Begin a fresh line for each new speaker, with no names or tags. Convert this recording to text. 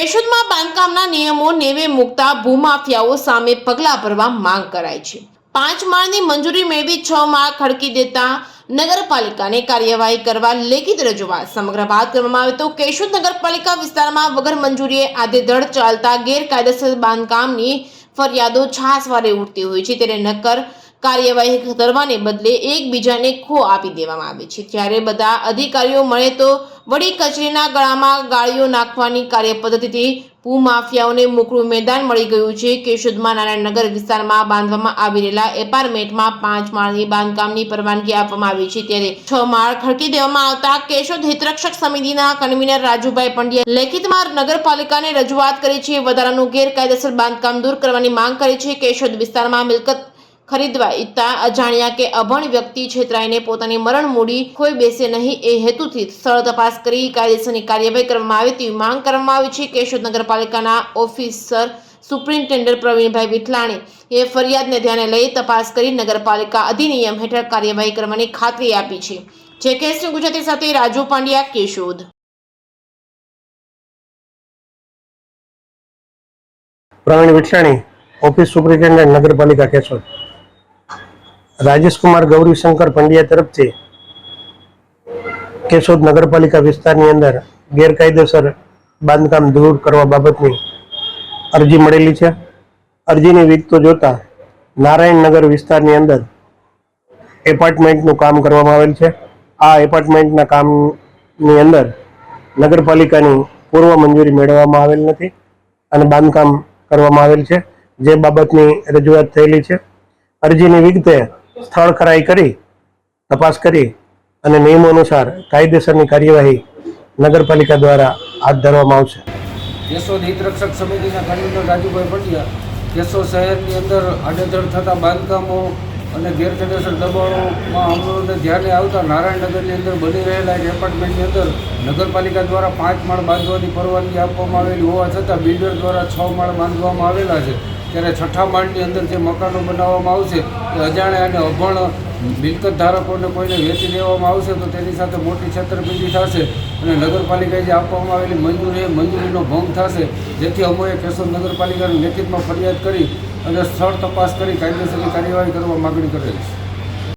કેશોદમાં બાંધકામના નિયમો નેવે મૂકતા ભૂમાફિયાઓ સામે પગલાં ભરવા માંગ કરાઈ છે। 5 માળની મંજૂરી મેળવી 6 માળ ખડકી દેતા નગરપાલિકાને કાર્યવાહી કરવા લેખિત રજૂઆત। સમગ્ર વાત કરવામાં આવે તો કેશોદ નગરપાલિકા વિસ્તારમાં વગર મંજૂરીએ આધેધડ ચાલતા ગેરકાયદેસર બાંધકામની ફરિયાદો છાસવારે ઉઠતી હોય છે, ત્યારે નક્કર કાર્યવાહી કરવાને બદલે એકબીજાને ખો આપી દેવામાં આવે છે। ત્યારે બધા અધિકારીઓ મળે તો વડી કચેરીના ગળામાં ગાળીઓ નાખવાની કાર્યપદ્ધતિથી ભૂમાફિયાઓને મોકળું મેદાન મળી ગયું છે। કેશોદમાં નારાયણનગર વિસ્તારમાં બાંધવામાં આવી રહેલા એપાર્ટમેન્ટમાં 5 માળની બાંધકામની પરવાનગી આપવામાં આવી છે, ત્યારે 6 માળ ખડકી દેવામાં આવતા કેશોદ હિતરક્ષક સમિતિના કન્વીનર રાજુભાઈ પંડ્યા લેખિતમાં નગરપાલિકાને રજૂઆત કરી છે। વધારાનું ગેરકાયદેસર બાંધકામ દૂર કરવાની માંગ કરી છે। કેશોદ વિસ્તારમાં મિલકત ખરીદવા ઈચ્છતા અજાણ્યા કે અભણ વ્યક્તિ છેતરાઈને પોતાની મરણ મૂડી ખોઈ બેસે નહીં એ હેતુથી સ્થળ તપાસ કરી કાયદેસરની કાર્યવાહી કરવામાં આવે તેવી માંગ કરવામાં આવી છે। કેશોદ નગરપાલિકાના ઓફિસર સુપ્રિન્ટેન્ડન્ટ પ્રવીણભાઈ વિઠલાણી એ ફરિયાદને ધ્યાને લઈ તપાસ કરી નગરપાલિકા અધિનિયમ હેઠળ કાર્યવાહી કરવાની ખાતરી આપી છે। જે કેસની ગુજરાતી સાથે રાજુ પાંડ્યા, કેશોદ।
પ્રવીણ વિઠલાણી, ઓફિસ સુપ્રિન્ટેન્ડન્ટ નગરપાલિકા કેશોદ। राजेश कुमार गौरीशंकर पंड्या तरफ से केशोद नगरपालिका विस्तार अंदर गैरकायदेसर बांधकाम दूर करवा बाबतनी अरजी मळेली छे। अरजीनी विगतो जोता नारायणनगर विस्तार अंदर एपार्टमेंटनुं काम करवामां आवेल छे। आ एपार्टमेंटना कामनी अंदर नगरपालिकानी पूर्व मंजूरी मेळववामां आवेल नथी अने बांधकाम करवामां आवेल छे, जे बाबतनी रजूआत थयेली छे। अरजीनी विगते स्थल खराई करी तपास करी અને નિયમો અનુસાર કાયદેસરની કાર્યવાહી નગરપાલિકા દ્વારા હાથ ધરવામાં આવશે।
કેશોદ હિતરક્ષક સમિતિના કન્વીનર રાજુભાઈ પંડ્યા કેશોદ શહેરની અંદર આડેધડ થતા બાંધકામો અને ગેરકાયદેસર દબાણોમાં અમલોને ધ્યાને આવતા નારાયણનગરની અંદર બની રહેલા એક એપાર્ટમેન્ટની અંદર નગરપાલિકા દ્વારા 5 માળ બાંધવાની પરવાનગી આપવામાં આવેલી હોવા છતાં બિલ્ડર દ્વારા 6 માળ બાંધવામાં આવેલા છે। ત્યારે 6ઠા માળની અંદર જે મકાનો બનાવવામાં આવશે એ અજાણ્યા અને અભણ મિલકત ધારકોને કોઈને વેચી દેવામાં આવશે તો તેની સાથે મોટી છેતરપિંડી થશે અને નગરપાલિકાએ જે આપવામાં આવેલી મંજૂરીનો ભંગ થશે, જેથી અમોએ કેશોદ નગરપાલિકાને લેખિતમાં ફરિયાદ કરી અને સ્થળ તપાસ કરી કાયદેસરની કાર્યવાહી કરવા માગણી કરેલી છે।